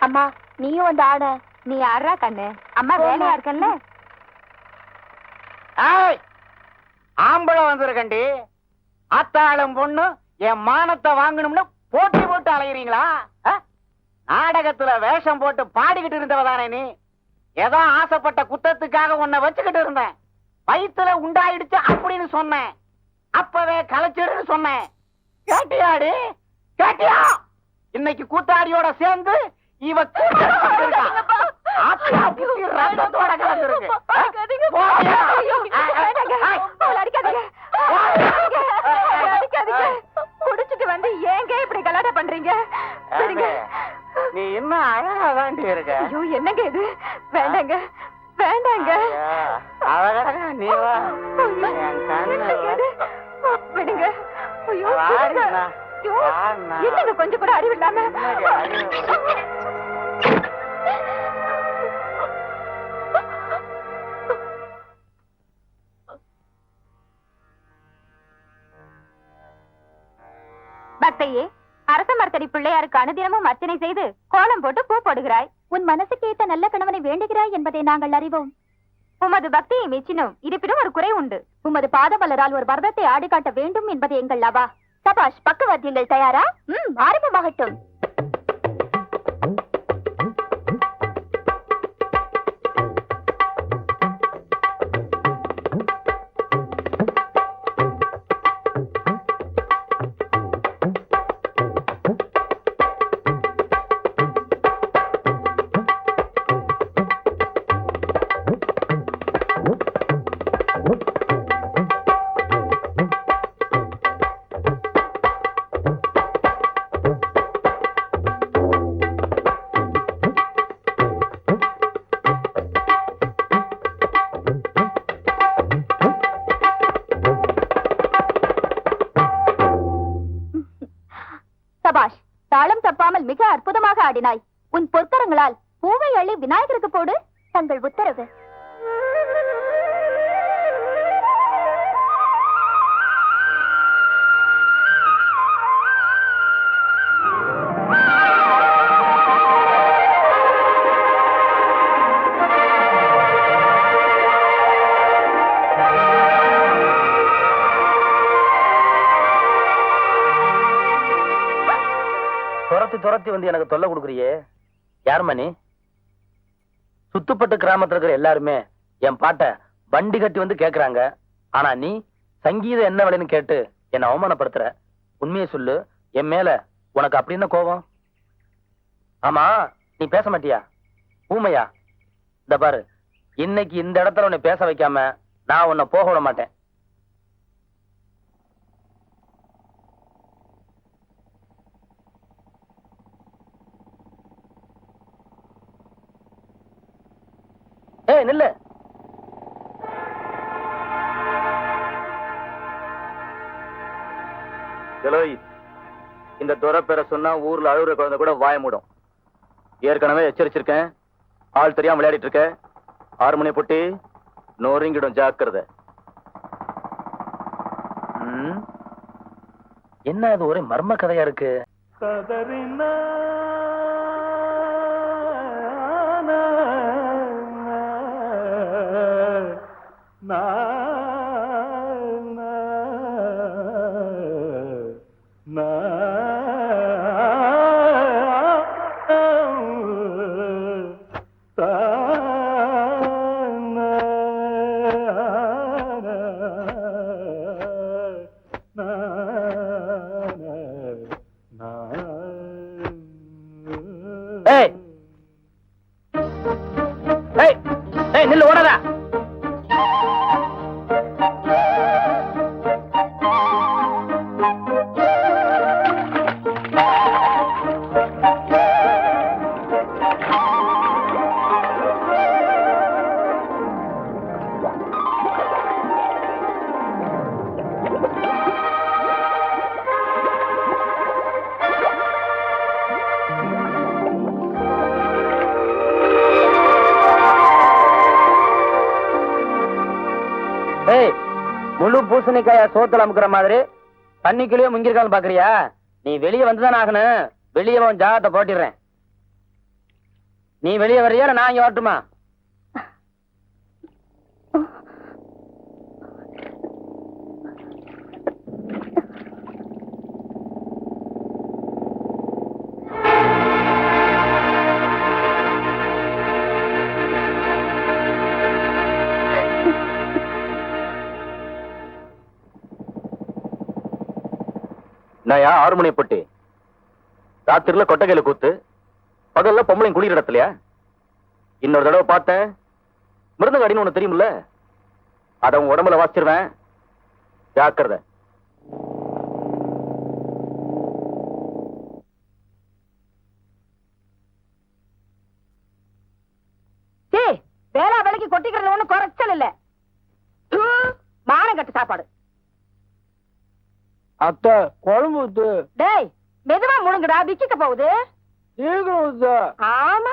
அம்மா நீயும் வந்து ஆட. நீ ஆடுறா கண்ணு. அம்மா வேலையா இருக்கல்ல. ஆம்பளை வந்திருக்கண்டி. ஆத்தாளும் பொண்ணு என் மானத்தை வாங்கணும்னு போட்டி போட்டு அலைகிறீங்களா? நாடகத்துல வேஷம் போட்டு பாடிக்கிட்டு இருந்தவதானே நீ? ஏதோ ஆசைப்பட்ட குத்தத்துக்காக உன்னை வச்சுக்கிட்டு இருந்தேன். வயிற்றுல உண்டாயிடுச்சு அப்படின்னு சொன்னேன். அப்பவே கலைச்சிடுன்னு சொன்னேன். கேட்டியாடி? கேட்டியா? இன்னைக்கு கூத்தாடியோட சேர்ந்து இவ ரத்தத்தோட கலந்துருக்கு. குடிச்சிட்டு வந்து ஏங்க இப்படி கலாட்டா பண்றீங்க? நீ இன்னும் அழகா தாண்டி இருக்க. ஐயோ என்னங்க இது? வேண்டாங்க வேண்டாங்க. நீ வா. விடுங்க. ஐயோ என்னங்க கொஞ்சம் கூட அறிவில்லாம. பக்தையே, அரச மரத்தடி பிள்ளையாருக்கு அனுதினமும் அர்ச்சனை செய்து கோலம் போட்டு பூ போடுகிறாய். உன் மனசுக்கு ஏத்த நல்ல கணவனை வேண்டுகிறாய் என்பதை நாங்கள் அறிவோம். உமது பக்தியை மெச்சினோம். இருப்பினும் ஒரு குறை உண்டு. உமது பாதமலரால் ஒரு பரதத்தை ஆடி காட்ட வேண்டும் என்பது எங்கள் லாபா. சபாஷ், பக்கவாத்தியங்கள் தயாரா? ஆரம்பமாகட்டும். சபாஷ், தாளம் தப்பாமல் மிக அற்புதமாக ஆடினாய். உன் பொற்கரங்களால் பூவை அள்ளி விநாயகருக்கு போடு. தங்கள் உத்தரவு. துரத்தி வந்து எனக்கு தொல்லை கொடுக்குறியே, யாருமா நீ? சுத்துப்பட்டு கிராமத்துல இருக்கிற எல்லாருமே என் பாட்டை வண்டி கட்டி வந்து கேக்குறாங்க. ஆனா நீ சங்கீதம் என்ன விலைன்னு கேட்டு என்ன அவமானப்படுத்துற. உண்மையை சொல்லு, என் மேல உனக்கு அப்படி என்ன கோபம்? ஆமா, நீ பேச மாட்டியா? ஊமையா? இந்த பாரு, இன்னைக்கு இந்த இடத்துல உன்னை பேச வைக்காம நான் உன்னை போக விட மாட்டேன். ஏய் நில்லு. இந்த துறை பேரை சொன்னா ஊர்ல அழுகுற குழந்தை கூட வாய மூடும். ஏற்கனவே எச்சரிச்சிருக்கேன். ஆள் தெரியாம விளையாடிட்டு இருக்க. 6 மணி பொட்டி நோரிங்கிடும், ஜாக்கிரதை. என்ன அது ஒரே மர்ம கதையா இருக்கு. நில்லு, ஓடாதா. முழு பூசணிக்காய சோத்துல அமுக்குற மாதிரி தண்ணிக்குள்ளேயே முங்கிருக்கான்னு பாக்குறியா? நீ வெளியே வந்துதான் ஆகணும். வெளியே ஜாகத்தை போட்டிடுறேன். நீ வெளியே வரையா நான் இங்க வரட்டுமா? நான் 6 மணி பொட்டி ராத்திரில கொட்டகையில கூத்து, பகல்ல பொம்பளையும் குளிர் இடத்துலயா? இன்னொரு தடவை பார்த்தேன் மிருதங்காடின்னு ஒண்ணு தெரியுமில்ல, அத உன் உடம்புல வாசிச்சிருவேன், ஜாக்கிரதை. வேளா வேலைக்கு கொட்டிக்கிறது ஒண்ணு குறைச்சல் இல்ல. மானம் கட்டு சாப்பாடு. அத்தை குழம்பு ஊத்து. டேய் மெதுவா முழுங்குடா, விக்கிக்க போகுது. சீக்கிரம் ஊத்து. ஆமா,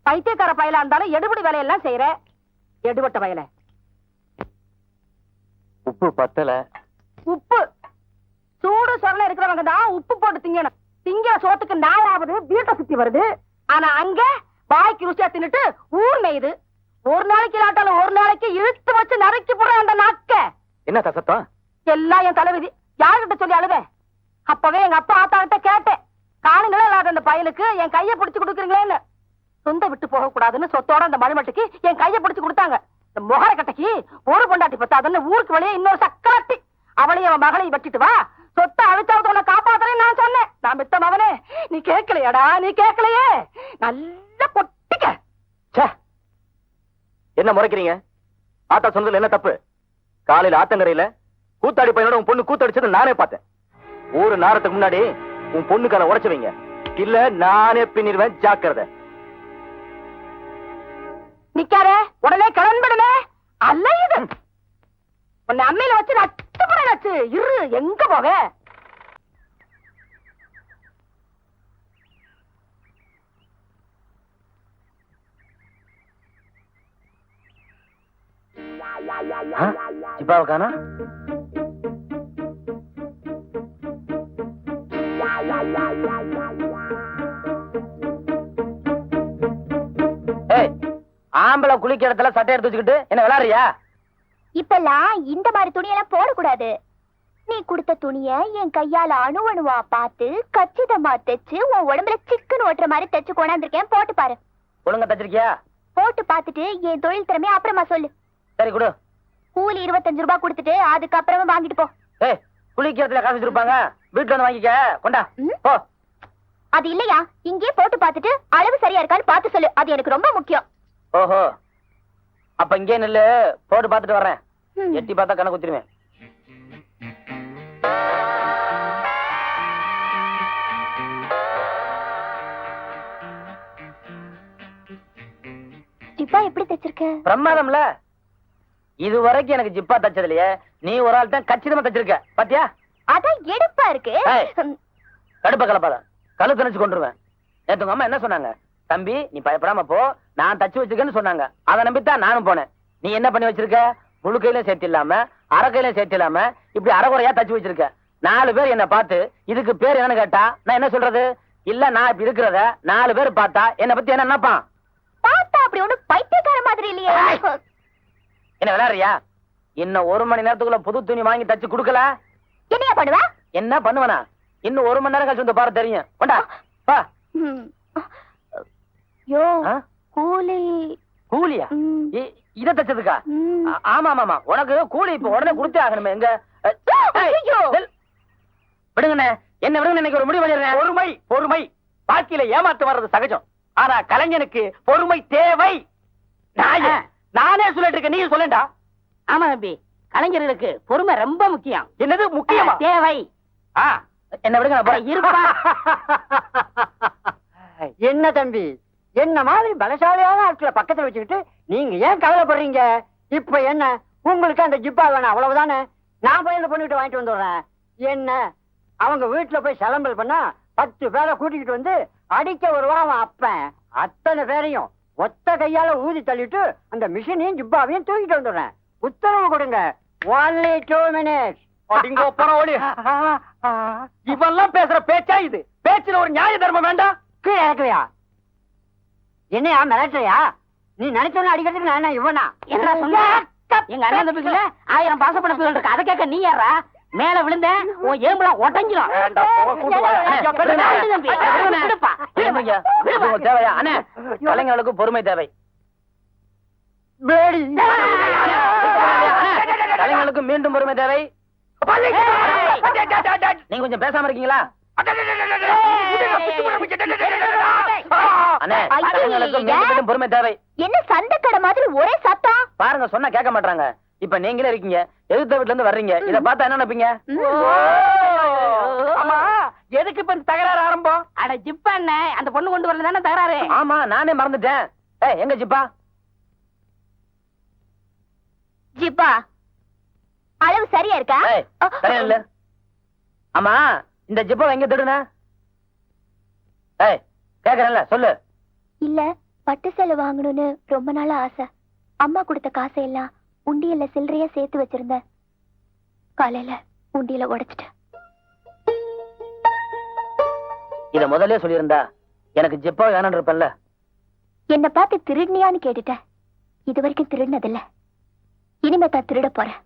பைத்தியக்கார பயலா இருந்தாலும் எடுபடி வேலையெல்லாம் செய்யற எடுபட்ட பயல. உப்பு பத்தல. உப்பு சூடு சொரல இருக்கிறவங்க தான் உப்பு போட்டு திங்கணும். திங்கிற சோத்துக்கு நாளாவது வீட்டை சுத்தி வருது. ஆனா அங்க வாய்க்கு ருசியா தின்னுட்டு ஊர் மேயுது. ஒரு நாளைக்கு இல்லாட்டாலும் ஒரு நாளைக்கு இழுத்து வச்சு நறுக்கி போடுற அந்த நாக்க. என்ன சத்தம்? எல்லாம் என் தலைவிதி. யாருகிட்ட சொல்லி அழுத? அப்பவே எங்க அப்பா ஆத்தாகிட்ட கேட்டேன், காணுங்களே இல்லாத அந்த பயலுக்கு என் கையை பிடிச்சு கொடுக்குறீங்களேன்னு. சொந்த விட்டு போக கூடாதுன்னு சொத்தோட அந்த மணிமட்டுக்கு என் கையை பிடிச்சு கொடுத்தாங்க. இந்த முகர கட்டைக்கு ஒரு பொண்டாட்டி பத்தாதுன்னு ஊருக்கு வெளியே இன்னொரு சக்காட்டி அவளையும் அவன் மகளையும் வெட்டிட்டு வா, சொத்தை அழிச்சாவது உன்னை காப்பாத்துறேன்னு நான் சொன்னேன். நான் மித்த மகனே, நீ கேட்கலையாடா, நீ கேட்கலையே. நல்லா பொட்டிக்க. என்ன முறைக்கிறீங்க? ஆத்தா சொன்னதுல என்ன தப்பு? காலையில ஆத்தங்கரையில கூத்தாடி பையனோட உன் பொண்ணு கூத்தடிச்சது நானே பார்த்தேன். ஒரு நேரத்துக்கு முன்னாடி உன் பொண்ணுக்கான உடைச்சு வைங்க, இல்ல நானே பின்னிடுவேன், ஜாக்கிரதை. நிக்கார உடனே கிளம்பிடுமே. அல்ல இது உன்னை அம்மையில வச்சு நட்டு போட நச்சு இரு. எங்க போக? சிப்பாவை காணா? ஆம்பளை குளிக்கிற இடத்துல சட்டை எடுத்து வச்சுக்கிட்டு என்ன விளையாடுறியா? இப்பெல்லாம் இந்த மாதிரி துணியெல்லாம் போடக்கூடாது. நீ கொடுத்த துணிய என் கையால அணுவணுவா பார்த்து கச்சிதமா தைச்சு உன் உடம்புல சிக்கன் ஓட்டுற மாதிரி தைச்சு கொண்டாந்துருக்கேன். போட்டு பாரு. ஒழுங்கா தச்சிருக்கியா? போட்டு பார்த்துட்டு என் தொழில் திறமைய அப்புறமா சொல்லு. சரி கொடு. கூலி 25 ரூபாய் கொடுத்துட்டு அதுக்கப்புறமா வாங்கிட்டு போ. குளிக்கிறதுல காசு வச்சிருப்பாங்க, வீட்டுல வந்து வாங்கிக்க. கொண்டா போ. அது இல்லையா, இங்கே போட்டு பார்த்துட்டு அளவு சரியா இருக்கான்னு பார்த்து சொல்லு. அது எனக்கு ரொம்ப முக்கியம். ஓஹோ, அப்ப இங்கே நில்லு, போட்டு பார்த்துட்டு வர்றேன். எட்டி பார்த்தா கணக்கு குத்திருவேன். ஜிப்பா எப்படி தைச்சிருக்க? பிரமாதம்ல. இது வரைக்கும் எனக்கு ஜிப்பா தச்சதுலயே நீ ஒரு ஆள் தான் கச்சிதமா தச்சிருக்க, பாத்தியா? அதான் எடுப்பா இருக்கு. கடுப்ப கலப்பாத, கழு தணிச்சு கொண்டுருவேன். நேத்து உங்க அம்மா என்ன சொன்னாங்க? தம்பி நீ பயப்படாம போ, நான் தச்சு வச்சிருக்கேன்னு சொன்னாங்க. அதை நம்பித்தான் நானும் போனேன். நீ என்ன பண்ணி வச்சிருக்க? முழு கையிலும் சேர்த்து இல்லாம அரை கையிலும் சேர்த்து இல்லாம இப்படி அரைகுறையா தச்சு வச்சிருக்க. 4 பேர் என்ன பார்த்து இதுக்கு பேர் என்னன்னு கேட்டா நான் என்ன சொல்றது? இல்ல நான் இப்படி இருக்கிறத 4 பேர் பார்த்தா என்ன பத்தி என்ன நினைப்பான்? பார்த்தா அப்படி ஒண்ணு பைத்தியக்கார மாதிரி இல்லையே. என்ன விளையாடுறியா? இன்னும் 1 மணி நேரத்துக்குள்ள புது துணி வாங்கி தச்சு குடுக்கல என்னையா பண்ணுவ? என்ன பண்ணுவனா? இன்னும் 1 மணி நேரம் கழிச்சு வந்து பாரு, தெரியும். கொண்டா வா. யோ கூலி. கூலியா? இத தச்சதுக்கா? ஆமா ஆமா, உனக்கு கூலி இப்ப உடனே கொடுத்தே ஆகணுமே. எங்க விடுங்கண்ணே, என்ன விடுங்க. இன்னைக்கு ஒரு முடிவு பண்ணிடுறேன். பொறுமை பொறுமை. பாக்கியில ஏமாத்து வர்றது சகஜம், ஆனா கலைஞனுக்கு பொறுமை தேவை. நானே சொல்லிட்டு இருக்கேன், நீங்க சொல்லண்டா. ஆமா தம்பி, கலைஞர்களுக்கு பொறுமை ரொம்ப முக்கியம். என்னது முக்கியமா? தேவை. என்ன விடுங்க, நான் போறேன். இருப்பா. என்ன தம்பி, என்ன மாதிரி பலசாலியான ஆட்களை பக்கத்துல வச்சுக்கிட்டு நீங்க ஏன் கவலைப்படுறீங்க? இப்ப என்ன உங்களுக்கு அந்த ஜிப்பா வேணாம், அவ்வளவுதானே? நான் போய் அந்த பொண்ணுகிட்ட வாங்கிட்டு வந்துடுறேன். என்ன அவங்க வீட்டுல போய் சலம்பல் பண்ணா 10 பேரை கூட்டிக்கிட்டு வந்து அடிக்க ஒரு வாரம் அப்பன் அத்தனை பேரையும் ஒத்த கையால ஊதி தள்ளிட்டு அந்த மிஷினையும் ஜிப்பாவையும் தூக்கிட்டு வந்துடுறேன். உத்தரவு கொடுங்க. only 2 minutes. இவெல்லாம் பேசுற பேச்சா இது? பேச்சுல ஒரு நியாய தர்மம் வேண்டாம்? கீழே இறக்குவியா? என்னையா மிரட்டுறியா? நீ நினைச்சோன்னு அடிக்கிறதுக்கு நான் என்ன இவனா? என்ன சொன்ன? எங்க அண்ணன் தம்பிக்குள்ள 1000 பாசப்படப்புகள் இருக்கு. அதை கேட்க நீ யாரா? மேல விழுந்த உன் எலும்புலாம் உடைஞ்சிரும். தேவையா அண்ணே? கலைஞர்களுக்கு பொறுமை தேவை. பேடி. கலைஞர்களுக்கு மீண்டும் பொறுமை தேவை. நீங்க கொஞ்சம் பேசாம இருக்கீங்களா? அண்ணே, கலைஞர்களுக்கு மீண்டும் பொறுமை தேவை. என்ன சண்டை கடை மாதிரி ஒரே சத்தம்? பாருங்க, சொன்னா கேட்க மாட்டாங்க. இப்ப நீங்களே இருக்கீங்க, எதிர்த்த வீட்டுல இருந்து வர்றீங்க. இத பார்த்தா என்ன நினைப்பீங்க? ஆமா, எதுக்கு இப்ப இந்த தகராறு ஆரம்பம்? அட ஜிப்பா என்ன, அந்த பொண்ணு கொண்டு வரல தானே தகராறு? ஆமா, நானே மறந்துட்டேன். எங்க ஜிப்பா? ஜிப்பா அளவு சரியா இருக்கா? சரியா இல்ல. ஆமா, இந்த ஜிப்பா எங்க திருடுன? கேக்குறேன்ல, சொல்லு. இல்ல, பட்டு சேலை வாங்கணும்னு ரொம்ப நாளா ஆசை. அம்மா கொடுத்த காசையெல்லாம் உண்டியல்ல சில்லறையா சேர்த்து வச்சிருந்தேன். காலையில உண்டியல உடைச்சிட்டேன். இத முதல்ல சொல்லியிருந்தா எனக்கு ஜிப்பா வேணும்னு இருப்பல்ல. என்ன பார்த்து திருடினியான்னு கேட்டுட்டேன். இது வரைக்கும் திருடினதில்ல. இனிமே தான் திருட போறேன்.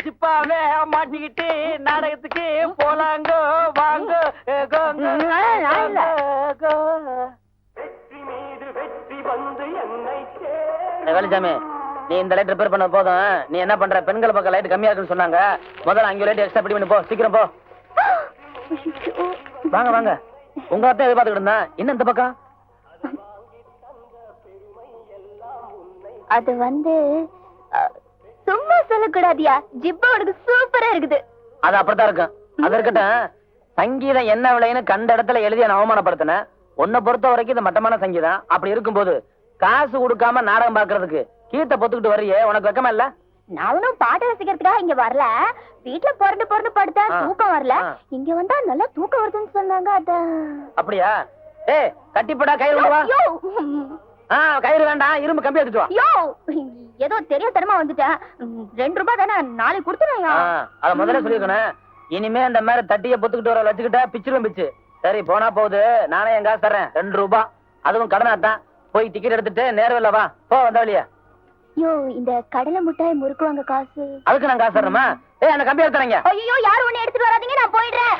ஜிப்பாவே மாட்டிக்கிட்டு நாடகத்துக்கு போலாங்கோ வாங்க. வேலுசாமி, நீ இந்த லைட் ரிப்பேர் பண்ண போதும். நீ என்ன பண்ற? பெண்கள் பக்கம் லைட் கம்மியா இருக்குன்னு சொன்னாங்க. முதல்ல 5 லைட் எக்ஸ்ட்ரா பண்ணி போ, சீக்கிரம் போ. வாங்க வாங்க, உங்க அத்தை எதிர்பார்த்துக்கிட்டு இருந்தா. என்ன இந்த பக்கம்? அது வந்து சும்மா சொல்லக்கூடாதியா. ஜிப்பா உனக்கு சூப்பரா இருக்குது. அது அப்படித்தான் இருக்கும். அது இருக்கட்டும், சங்கீதம் என்ன விலைன்னு கண்ட இடத்துல எழுதிய நான் அவமானப்படுத்தின. உன்னை பொறுத்த வரைக்கும் இது மட்டமான சங்கீதம். அப்படி இருக்கும்போது காசு கொடுக்காம நாடகம் பாக்குறதுக்கு கீர்த்த பொத்துக்கிட்டு வர்றியே, உனக்கு வெக்கமா இல்ல? நானும் பாட்டு ரசிக்கிறதுக்காக இங்க வரல. வீட்டுல பொறந்து படுத்தா தூக்கம் வரல. இங்க வந்தா நல்லா தூக்கம் வருதுன்னு சொன்னாங்க. அதான். அப்படியா? கட்டிப்படா, கயிறு கொண்டு வா. கயிறு வேண்டாம், இரும்பு கம்பி எடுத்துட்டு வா. யோ, ஏதோ தெரியாதனமா வந்துட்டேன். 2 ரூபாய் தானே, நாளைக்கு கொடுத்துருவேன். அத முதல்ல சொல்லிருக்கணும். இனிமே அந்த மாதிரி தட்டிய பொத்துக்கிட்டு வர வச்சுக்கிட்டா பிச்சிரும் பிச்சு. சரி, போனா போகுது. நானே என் காசு தர்றேன், 2 ரூபாய். அதுவும் கடனாத்தான். போய் டிக்கெட் எடுத்துட்டு நேர்வல்ல வா. போ, வந்த வழியா. யோ, இந்த கடலை முட்டாய் முறுக்குவாங்க காசு. அதுக்கு நான் காசு தரணுமா? அந்த கம்பி எடுத்துறீங்க. ஐயோ, யாரும் ஒண்ணு எடுத்துட்டு வராதீங்க, நான் போயிடுறேன்.